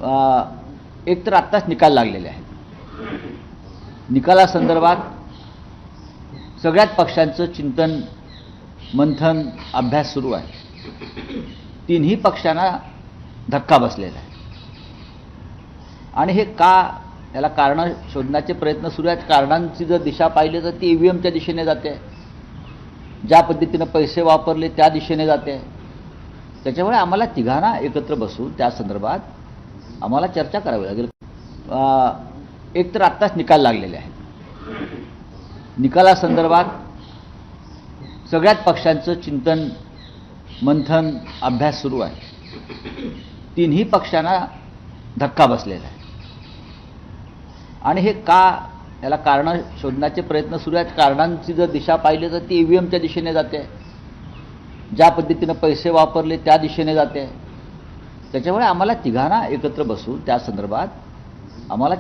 एक तर आत्ताच निकाल लागलेले आहेत. निकालासंदर्भात सगळ्याच पक्षांचं चिंतन, मंथन, अभ्यास सुरू आहे. तीनही पक्षांना धक्का बसलेला आहे आणि हे का, याला कारण शोधण्याचे प्रयत्न सुरू आहेत. कारणांची जर दिशा पाहिली तर ती ईव्हीएमच्या दिशेने जाते, ज्या पद्धतीनं पैसे वापरले त्या दिशेने जाते. त्याच्यामुळे आम्हाला तिघांना एकत्र बसून त्या संदर्भात आम्हाला चर्चा करावी लागेल. एक तर आत्ताच निकाल लागलेले आहेत. निकालासंदर्भात सगळ्याच पक्षांचं चिंतन, मंथन, अभ्यास सुरू आहे. तीनही पक्षांना धक्का बसलेला आहे आणि हे का, याला कारण शोधण्याचे प्रयत्न सुरू आहेत. कारणांची जर दिशा पाहिली तर ती ईव्हीएमच्या दिशेने जाते, ज्या पद्धतीनं पैसे वापरले त्या दिशेने जाते. त्याच्यामुळे आम्हाला तिघांना एकत्र बसून त्या संदर्भात आम्हाला